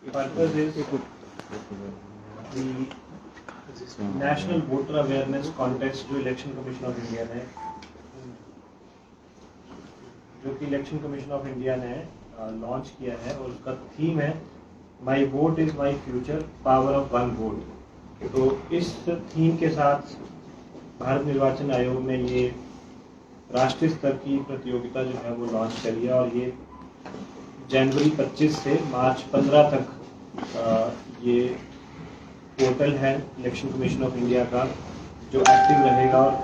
purpose is the National Voter Awareness Contest जो election commission of India ने launch किया है, और उसका थीम है माई vote is my future, power of one vote. तो इस थीम के साथ भारत निर्वाचन आयोग ने ये राष्ट्रीय स्तर की प्रतियोगिता जो है वो लॉन्च करी है, और ये जनवरी 25 से मार्च 15 तक ये पोर्टल है इलेक्शन कमीशन ऑफ इंडिया का जो एक्टिव रहेगा, और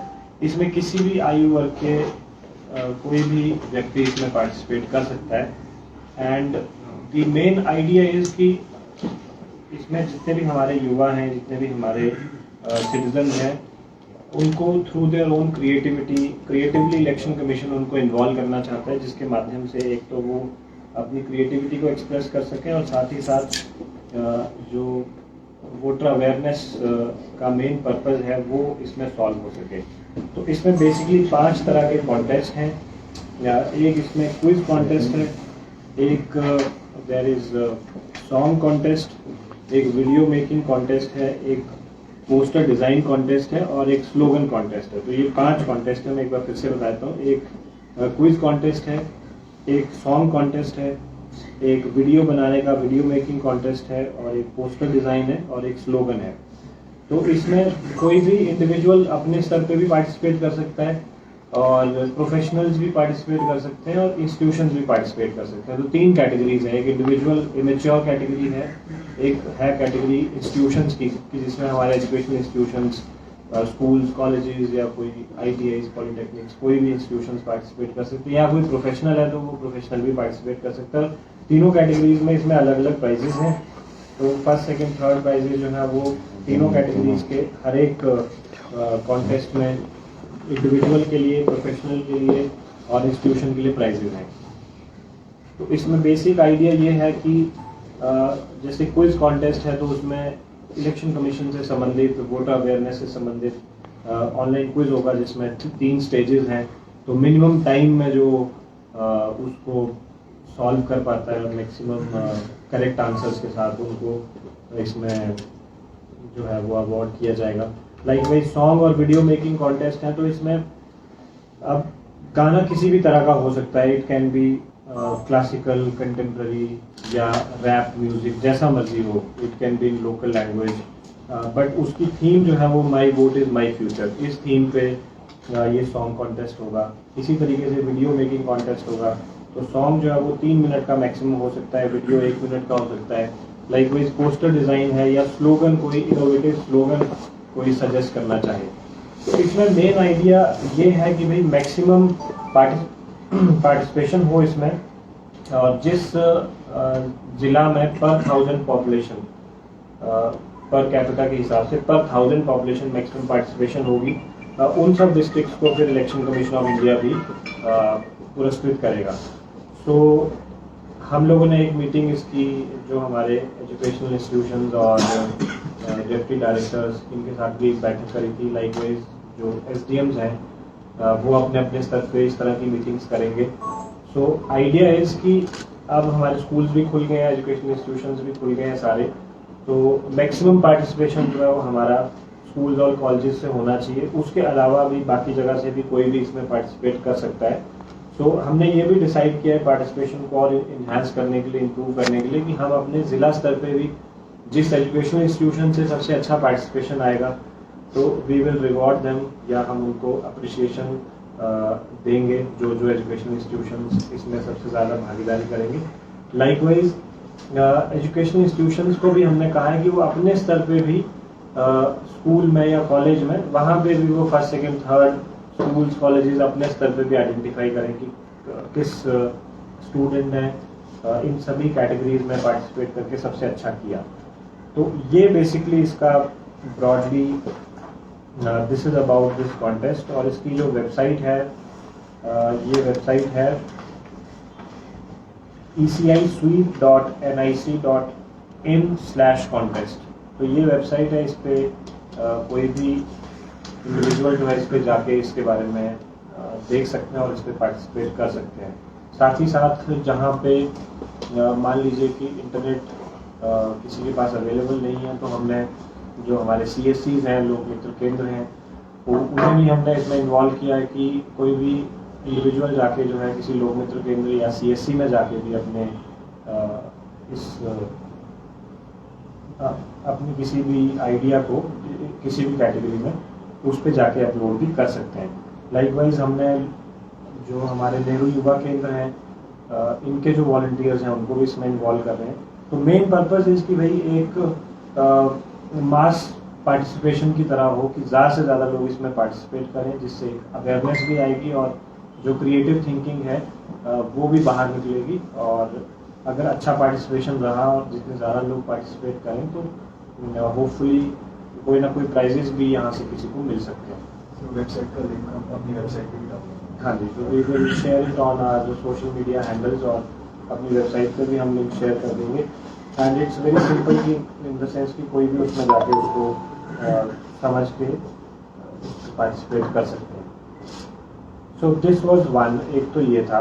इसमें किसी भी आयु वर्ग के कोई भी व्यक्ति इसमें पार्टिसिपेट कर सकता है। And the main idea is कि इसमें जितने भी हमारे युवा हैं, जितने भी हमारे सिटीजन हैं, उनको through their own creatively election commission उनको इन्वॉल्व करना चाहता है, जिसके माध्यम से एक तो वो अपनी क्रिएटिविटी को एक्सप्रेस कर सकें, और साथ ही साथ जो वोटर अवेयरनेस का मेन पर्पस है वो इसमें सॉल्व हो सके। तो इसमें बेसिकली 5 तरह के कॉन्टेस्ट हैं, या एक इसमें क्विज कॉन्टेस्ट है, एक देयर इज सॉन्ग कॉन्टेस्ट, एक वीडियो मेकिंग कॉन्टेस्ट है, एक पोस्टर डिज़ाइन कॉन्टेस्ट है, और एक स्लोगन कॉन्टेस्ट है। तो ये 5 कॉन्टेस्ट है। मैं एक बार फिर से बताता हूँ। एक क्विज कॉन्टेस्ट है, एक सॉन्ग कॉन्टेस्ट है, एक वीडियो बनाने का वीडियो मेकिंग कॉन्टेस्ट है, और एक पोस्टर डिज़ाइन है, और एक स्लोगन है। तो इसमें कोई भी इंडिविजुअल अपने स्तर पे भी पार्टिसिपेट कर सकता है, और प्रोफेशनल्स भी पार्टिसिपेट कर सकते हैं, और इंस्टीट्यूशंस भी पार्टिसिपेट कर सकते हैं। तो 3 कैटेगरीज है। एक इंडिविजुअल इमेच्योर कैटेगरी है, एक है कैटेगरी इंस्टीट्यूशंस की जिसमें हमारे एजुकेशनल इंस्टीट्यूशंस, स्कूल्स, कॉलेजेस, या कोई ITIs, पॉलिटेक्निक्स, कोई भी इंस्टीट्यूशंस पार्टिसिपेट कर सकते हैं, या कोई प्रोफेशनल है तो वो प्रोफेशनल भी पार्टिसिपेट कर सकता है। तीनों कैटेगरीज में इसमें अलग अलग प्राइजेस हैं। तो फर्स्ट, सेकंड, थर्ड प्राइजेस जो है वो तीनों कैटेगरीज के हर एक कॉन्टेस्ट में इंडिविजुअल के लिए, प्रोफेशनल के लिए और इंस्टीट्यूशन के लिए प्राइजेस हैं। तो इसमें बेसिक आइडिया ये है कि जैसे क्विज कॉन्टेस्ट है तो उसमें इलेक्शन कमीशन से संबंधित, वोटर अवेयरनेस से संबंधित ऑनलाइन क्विज होगा, जिसमें 3 स्टेजेस हैं। तो मिनिमम टाइम में जो उसको सॉल्व कर पाता है और मैक्सिमम करेक्ट आंसर्स के साथ उनको इसमें जो है वो अवार्ड किया जाएगा। लाइक सॉन्ग और वीडियो मेकिंग कॉन्टेस्ट है, तो इसमें अब गाना किसी भी तरह का हो सकता है। It can be classical, contemporary, या रैप म्यूजिक, जैसा मर्जी हो। It can be in local language, but उसकी थीम जो है वो माई वोट इज़ माई फ्यूचर, इस थीम पे ये सॉन्ग कॉन्टेस्ट होगा। इसी तरीके से वीडियो मेकिंग कॉन्टेस्ट होगा। तो सॉन्ग जो है वो 3 मिनट का मैक्सिमम हो सकता है, वीडियो 1 मिनट का हो सकता है। लाइक वाइज पोस्टर डिज़ाइन है, या स्लोगन, कोई इनोवेटिव स्लोगन कोई सजेस्ट करना चाहे। तो इसमें मेन आइडिया ये है कि भाई मैक्सिमम पार्टिसिपेशन हो इसमें, और जिस जिला में पर 1000 पॉपुलेशन, पर कैपिटा के हिसाब से पर 1000 पॉपुलेशन मैक्सिमम पार्टिसिपेशन होगी, उन सब डिस्ट्रिक्ट्स को फिर इलेक्शन कमीशन ऑफ इंडिया भी पुरस्कृत करेगा। तो हम लोगों ने एक मीटिंग इसकी, जो हमारे एजुकेशनल इंस्टीट्यूशंस और डिप्टी डायरेक्टर्स, इनके साथ भी एक बैठक करी थी। लाइकवाइज जो SDMs हैं वो अपने अपने स्तर पे इस तरह की मीटिंग्स करेंगे। सो आइडिया इज़ कि अब हमारे स्कूल्स भी खुल गए हैं, एजुकेशनल इंस्टीट्यूशंस भी खुल गए हैं सारे, तो मैक्सिमम पार्टिसिपेशन जो है वो हमारा स्कूल्स और कॉलेजेस से होना चाहिए। उसके अलावा भी बाकी जगह से भी कोई भी इसमें पार्टिसिपेट कर सकता है। तो हमने ये भी डिसाइड किया है पार्टिसिपेशन को और इन्हांस करने के लिए, इम्प्रूव करने के लिए, कि हम अपने ज़िला स्तर पे भी जिस एजुकेशनल इंस्टीट्यूशन से सबसे अच्छा पार्टिसिपेशन आएगा तो वी विल रिवॉर्ड देम, या हम उनको अप्रिसिएशन देंगे जो एजुकेशनल इंस्टीट्यूशंस इसमें सबसे ज़्यादा भागीदारी करेंगे। लाइकवाइज एजुकेशनल इंस्टीट्यूशंस को भी हमने कहा है कि वो अपने स्तर पे भी स्कूल में या कॉलेज में, वहाँ पे भी वो first, second, third schools, colleges अपने स्तर पे भी आइडेंटिफाई करें कि किस स्टूडेंट ने इन सभी कैटेगरीज में पार्टिसिपेट करके सबसे अच्छा किया। तो ये बेसिकली इसका broadly this is about this contest. और इसकी जो वेबसाइट है, ये वेबसाइट है ecisweep.nic.in/contest। तो ये वेबसाइट है, इस पर कोई भी इंडिविजुअल जो है इस पर जाके इसके बारे में देख सकते हैं और इस पर पार्टिसिपेट कर सकते हैं। साथ ही साथ जहाँ पे मान लीजिए कि इंटरनेट किसी के पास अवेलेबल नहीं है, तो हमने जो हमारे CSCs हैं, लोक मित्र केंद्र हैं, उन्हें भी हमने इसमें इन्वॉल्व किया है कि कोई भी इंडिविजुअल जाके जो है किसी लोक मित्र केंद्र या CSC में जाके भी अपनी किसी भी आइडिया को किसी भी कैटेगरी में उस पे जाके अपलोड भी कर सकते हैं। लाइकवाइज हमने जो हमारे नेहरू युवा केंद्र हैं, इनके जो वॉलंटियर्स हैं उनको भी इसमें इन्वॉल्व कर रहे हैं। तो मेन पर्पस इसकी भाई एक मास पार्टिसिपेशन की तरह हो कि ज़्यादा से ज़्यादा लोग इसमें पार्टिसिपेट करें, जिससे अवेयरनेस भी आएगी और जो क्रिएटिव थिंकिंग है वो भी बाहर निकलेगी। और अगर अच्छा पार्टिसिपेशन रहा और जितने ज़्यादा लोग पार्टिसिपेट करें तो होपफुली कोई ना कोई प्राइजेस भी यहाँ से किसी को मिल सकते हैं। वेबसाइट का लिंक हम अपनी वेबसाइट पे भी डालेंगे। हाँ जी, तो we will share it on our social media handles, और अपनी वेबसाइट पे भी हम लिंक शेयर कर देंगे। एंड इट्स वेरी सिंपल कि इन द सेंस कि कोई भी उसमें जाके उसको समझ के पार्टिसिपेट कर सकते हैं। सो दिस वाज वन, एक तो ये था।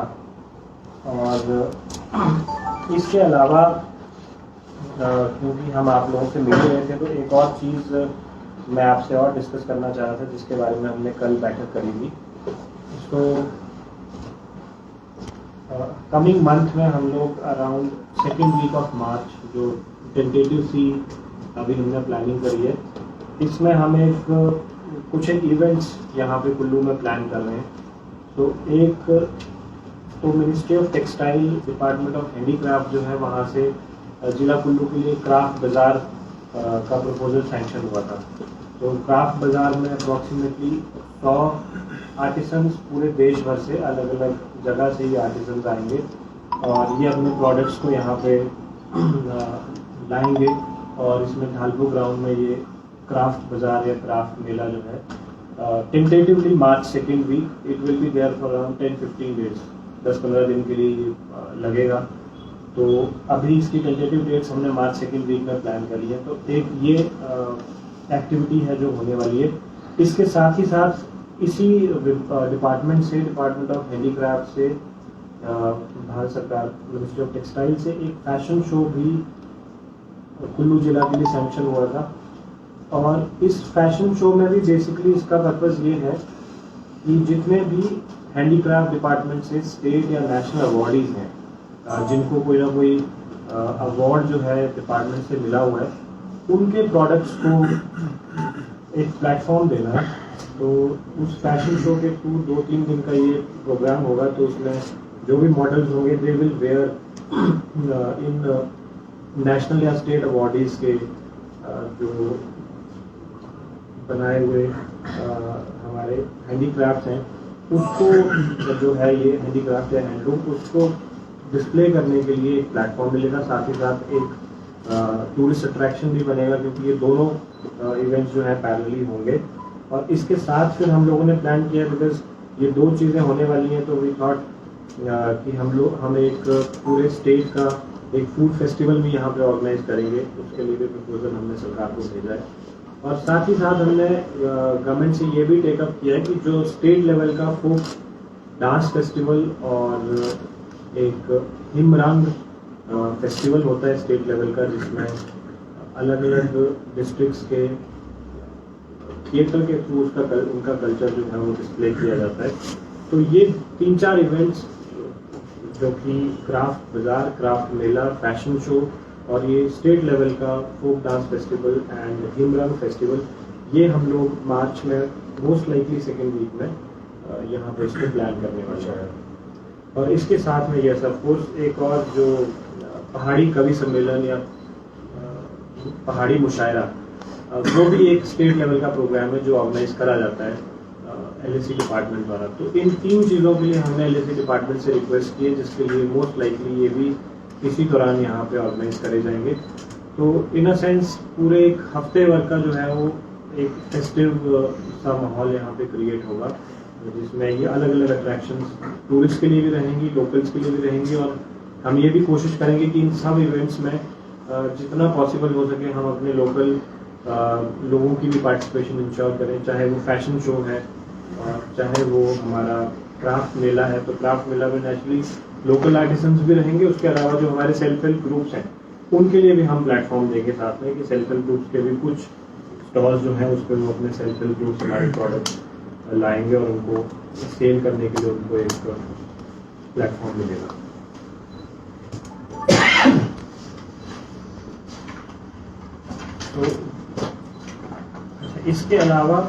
और इसके अलावा क्योंकि हम आप लोगों से मिल रहे थे, तो एक और चीज़ मैं आपसे और डिस्कस करना चाह रहा था, जिसके बारे में हमने कल बैठक करी थी। तो कमिंग मंथ में हम लोग around 2nd week of March जो टेंटेटिव सी अभी हमने प्लानिंग करी है, इसमें हम कुछ इवेंट्स यहाँ पे कुल्लू में प्लान कर रहे हैं। तो ministry of textile, department of handicraft जो है, वहाँ से जिला कुल्लू के लिए क्राफ्ट बाज़ार का प्रपोजल सैंक्शन हुआ था। तो क्राफ्ट बाज़ार में अप्रॉक्सीमेटली 100 आर्टिसंस पूरे देश भर से, अलग अलग जगह से ये आर्टिसंस आएंगे और ये अपने प्रोडक्ट्स को यहाँ पे लाएंगे। और इसमें ढालपुर ग्राउंड में ये क्राफ्ट बाज़ार या क्राफ्ट मेला जो है tentatively March 2nd week, it will be there for around 10-15 days, 10-15 दिन के लिए लगेगा। तो अभी इसकी टेंटेटिव डेट्स हमने मार्च 2nd वीक में प्लान करी है। तो एक ये एक्टिविटी है जो होने वाली है। इसके साथ ही साथ इसी डिपार्टमेंट से, डिपार्टमेंट ऑफ हैंडीक्राफ्ट से, भारत सरकार मिनिस्ट्री ऑफ टेक्सटाइल से एक फैशन शो भी कुल्लू जिला के लिए सैंक्शन हुआ था। और इस फैशन शो में भी बेसिकली इसका पर्पस ये है कि जितने भी हैंडीक्राफ्ट डिपार्टमेंट से स्टेट या नेशनल अवार्डीज हैं, जिनको कोई ना कोई अवार्ड जो है डिपार्टमेंट से मिला हुआ है, उनके प्रोडक्ट्स को एक प्लेटफॉर्म देना है। तो उस फैशन शो के थ्रू 2-3 दिन का ये प्रोग्राम होगा। तो उसमें जो भी मॉडल्स होंगे they will where in national या स्टेट अवार्डीज के जो बनाए हुए हमारे हैंडीक्राफ्ट हैं, उसको जो है ये हैंडीक्राफ्ट या हैंडलूम, उसको डिस्प्ले करने के लिए एक प्लेटफॉर्म मिलेगा। साथ ही साथ एक टूरिस्ट अट्रैक्शन भी बनेगा, क्योंकि ये दोनों इवेंट्स जो है पैरेलली होंगे। और इसके साथ फिर हम लोगों ने प्लान किया, बिकॉज ये 2 चीज़ें होने वाली हैं, तो वी थॉट कि हम एक पूरे स्टेट का एक फूड फेस्टिवल भी यहाँ पे ऑर्गेनाइज करेंगे। उसके लिए भी प्रपोजल हमने सरकार को भेजा है। और साथ ही साथ हमने गवर्नमेंट से ये भी टेकअप किया है कि जो स्टेट लेवल का फोक डांस फेस्टिवल और एक हिमरंग फेस्टिवल होता है स्टेट लेवल का, जिसमें अलग अलग डिस्ट्रिक्ट्स के थिएटर के थ्रू उनका कल्चर जो है वो डिस्प्ले किया जाता है। तो ये 3-4 इवेंट्स जो कि क्राफ्ट बाजार, क्राफ्ट मेला, फैशन शो और ये स्टेट लेवल का folk dance festival and Himrang festival, ये हम लोग मार्च में मोस्ट लाइकली 2nd वीक में यहाँ पे इसको प्लान करने वाले हैं। और इसके साथ में यस ऑफ कोर्स एक और जो पहाड़ी कवि सम्मेलन या पहाड़ी मुशायरा, वो भी एक स्टेट लेवल का प्रोग्राम है जो ऑर्गेनाइज करा जाता है LAC डिपार्टमेंट द्वारा। तो इन 3 चीज़ों के लिए हमने LAC डिपार्टमेंट से रिक्वेस्ट की है, जिसके लिए मोस्ट लाइकली ये भी इसी दौरान यहाँ पे ऑर्गेनाइज करे जाएंगे। तो इन अ सेंस पूरे एक हफ्ते भर का जो है वो एक फेस्टिव सा माहौल यहाँ पे क्रिएट होगा, जिसमें ये अलग अलग अट्रैक्शंस टूरिस्ट के लिए भी रहेंगी, लोकल्स के लिए भी रहेंगी। और हम ये भी कोशिश करेंगे कि इन सब इवेंट्स में जितना पॉसिबल हो सके हम अपने लोकल लोगों की भी पार्टिसिपेशन इंश्योर करें, चाहे वो फैशन शो है और चाहे वो हमारा क्राफ्ट मेला है। तो क्राफ्ट मेला में नेचुरली लोकल आर्टिसंस भी रहेंगे, उसके अलावा जो हमारे सेल्फ हेल्प ग्रुप्स हैं उनके लिए भी हम प्लेटफॉर्म देंगे साथ में कि सेल्फ हेल्प ग्रुप्स के भी कुछ स्टॉल्स जो हैं उस पर वो अपने सेल्फ हेल्प ग्रुप्स हमारे प्रोडक्ट लाएंगे और उनको सेल करने के लिए उनको एक प्लेटफॉर्म मिलेगा। तो इसके अलावा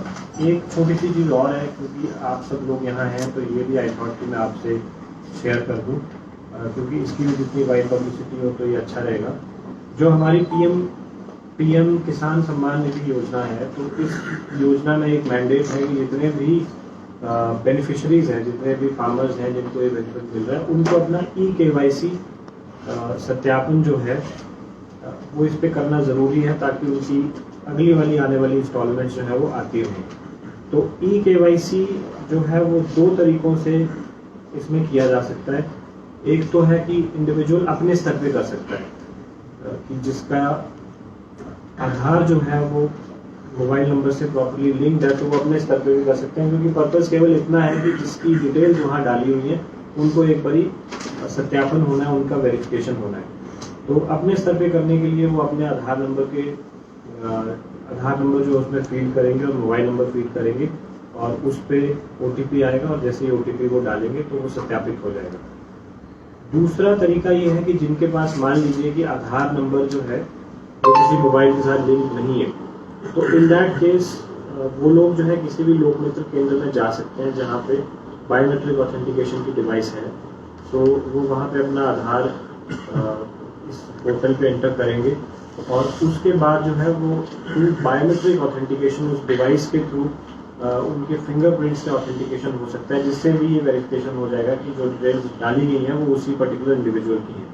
एक छोटी सी चीज़ और है, क्योंकि आप सब लोग यहाँ हैं तो ये भी आई थॉट कि मैं आपसे शेयर कर दूँ, क्योंकि इसकी भी जितनी वाइड पब्लिसिटी हो तो ये अच्छा रहेगा। जो हमारी पीएम किसान सम्मान निधि योजना है, तो इस योजना में एक मैंडेट है कि जितने भी बेनिफिशरीज हैं, जितने भी फार्मर्स हैं जिनको ये बेनिफिट मिल रहा है, उनको अपना eKYC सत्यापन जो है वो इस पे करना ज़रूरी है, ताकि उनकी अगली वाली आने वाली इंस्टॉलमेंट जो है वो आती रहे। तो eKYC जो है वो 2 तरीकों से इसमें किया जा सकता है। एक तो है कि इंडिविजुअल अपने स्तर पे कर सकता है, कि जिसका आधार जो है वो मोबाइल नंबर से प्रॉपर्ली लिंक्ड है, तो वो अपने स्तर पे भी कर सकते हैं, क्योंकि पर्पस केवल इतना है कि जिसकी डिटेल्स वहाँ डाली हुई है उनको एक बारी सत्यापन होना है, उनका वेरिफिकेशन होना है। तो अपने स्तर पे करने के लिए वो अपने आधार नंबर जो उसमें फीड करेंगे और मोबाइल नंबर फीड करेंगे और उस पर OTP आएगा, और जैसे ही OTP वो डालेंगे तो वो सत्यापित हो जाएगा। दूसरा तरीका ये है कि जिनके पास मान लीजिए कि आधार नंबर जो है वो किसी मोबाइल के साथ लिंक नहीं है, तो इन दैट केस वो लोग जो है किसी भी लोकमित्र केंद्र में जा सकते हैं जहाँ पे बायोमेट्रिक ऑथेंटिकेशन की डिवाइस है। तो वो वहाँ पे अपना आधार इस पोर्टल पे एंटर करेंगे, और उसके बाद जो है वो थ्रू बायोमेट्रिक ऑथेंटिकेशन उस डिवाइस के थ्रू उनके फिंगरप्रिंट से ऑथेंटिकेशन हो सकता है, जिससे भी ये वेरिफिकेशन हो जाएगा कि जो डिटेल्स डाली गई हैं वो उसी पर्टिकुलर इंडिविजुअल की है।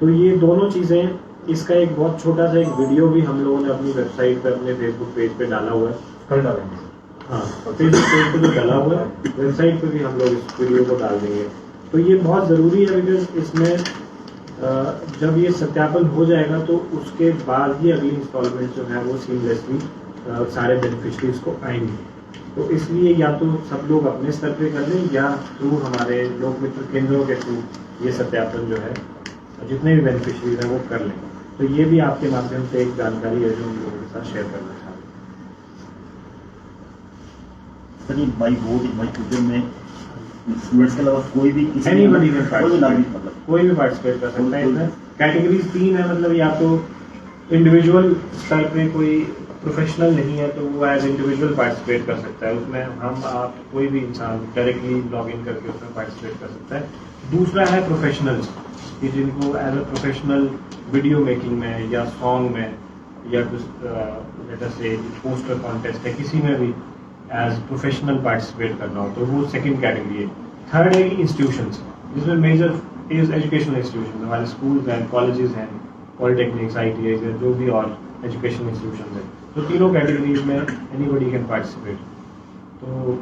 तो ये दोनों चीज़ें, इसका एक बहुत छोटा सा एक वीडियो भी हम लोगों ने अपनी वेबसाइट पे, अपने फेसबुक पेज पे डाला हुआ है। कल डालेंगे। हाँ, फेसबुक पेज पे जो डाला हुआ है, वेबसाइट पे भी हम लोग इस वीडियो को डाल देंगे। तो ये बहुत ज़रूरी है, बिकॉज इसमें जब ये सत्यापन हो जाएगा तो उसके बाद ही अगली इंस्टॉलमेंट जो है वो सीमलेसली सारे बेनिफिशरीज को आएंगी। तो इसलिए या तो सब लोग अपने स्तर पे कर लें, या थ्रू हमारे लोकमित्र केंद्रों के थ्रू ये सत्यापन जो है जितने भी बेनिफिशरीज हैं वो कर लें। तो ये भी आपके माध्यम से एक जानकारी है जो हम लोगों के साथ शेयर करना चाहते हैं। Sir, my vote my future में स्टूडेंट्स के अलावा कोई भी एनीबडी कैन पार्टिसिपेट, कोई भी पार्टिसिपेट कर सकता है। इसमें कैटेगरीज 3 है, मतलब या तो इंडिविजुअल स्तर पे कोई प्रोफेशनल नहीं है तो वो एज इंडिविजुअल पार्टिसिपेट कर सकता है। उसमें हम आप कोई भी इंसान डायरेक्टली लॉग इन करके उसमें पार्टिसिपेट कर सकता है। दूसरा है प्रोफेशनल्स, कि जिनको as a professional video making में या सॉन्ग में या कुछ से पोस्टर कॉन्टेस्ट है, किसी में भी एज प्रोफेशनल पार्टिसिपेट करना हो तो वो सेकंड कैटेगरी है। थर्ड है इंस्टीट्यूशंस, जिसमें मेजर इज एजुकेशनल इंस्टीट्यूशन, हमारे स्कूल्स हैं, कॉलेजेस हैं, पॉलिटेक्निक्स, ITIs हैं, जो भी और एजुकेशनल इंस्टीट्यूशन है। तो तीनों कैटेगरीज में एनीबडी कैन पार्टिसिपेट। तो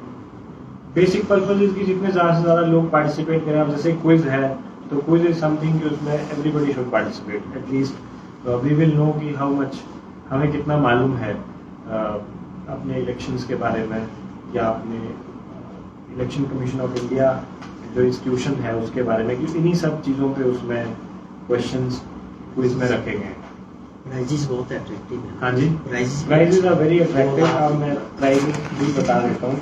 बेसिक पर्पज इसकी जितने ज़्यादा से ज़्यादा लोग पार्टिसिपेट करें। अब जैसे क्विज है तो क्विज इज समथिंग कि उसमें everybody should participate, at least we will know कि हाउ मच हमें कितना मालूम है अपने इलेक्शंस के बारे में, या अपने इलेक्शन कमीशन ऑफ इंडिया जो इंस्टीट्यूशन है उसके बारे में, कि इन्हीं सब चीज़ों पे उसमें क्वेश्चंस क्विज में रखे गए हैं। प्राइजेस बहुत अट्रैक्टिव है। हाँ जी, प्राइजेस आर वेरी अट्रैक्टिव। अब मैं प्राइजेस भी बता देता हूँ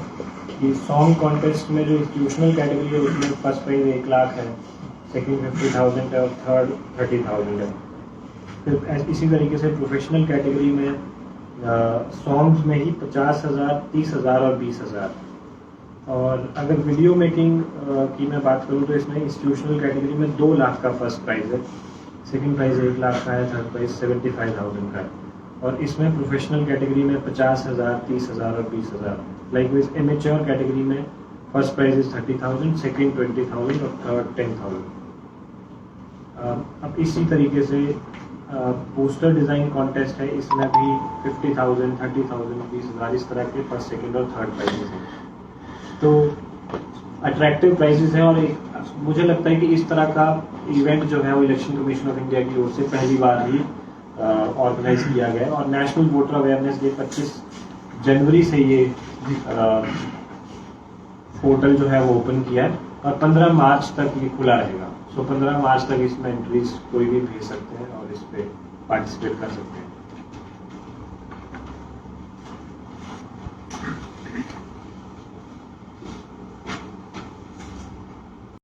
कि सॉन्ग कॉन्टेस्ट में जो इंस्टीट्यूशनल कैटेगरी है उसमें फर्स्ट प्राइज 1 लाख है, सेकेंड 50,000 है और थर्ड 30,000 है। फिर इसी तरीके से प्रोफेशनल कैटेगरी में सॉन्ग्स में ही 50,000, 30,000 और 20,000। और अगर वीडियो मेकिंग की मैं बात करूँ तो इसमें इंस्टीट्यूशनल कैटेगरी में 2 लाख का फर्स्ट प्राइज है, सेकंड प्राइज 1 लाख का है, थर्ड प्राइज 75,000 का है। और इसमें प्रोफेशनल कैटेगरी में 50,000, 30,000 और 20,000। लाइकवाइज एमेच्योर कैटेगरी में फर्स्ट प्राइज इज 30,000, सेकंड 20,000 और थर्ड 10,000। अब इसी तरीके से पोस्टर डिज़ाइन कॉन्टेस्ट है, इसमें भी 50,000, 30,000, 20,000 इस तरह के फर्स्ट, सेकंड और थर्ड प्राइजेस हैं। तो अट्रैक्टिव प्राइजेस हैं। और मुझे लगता है कि इस तरह का इवेंट जो है वो इलेक्शन कमीशन ऑफ इंडिया की ओर से पहली बार ही ऑर्गेनाइज किया गया है। और नेशनल वोटर अवेयरनेस डे 25 जनवरी से ये पोर्टल जो है वो ओपन किया है और 15 मार्च तक ये खुला रहेगा। तो 15 मार्च तक इसमें एंट्रीज कोई भी भेज सकते हैं और इस पे पार्टिसिपेट कर सकते हैं।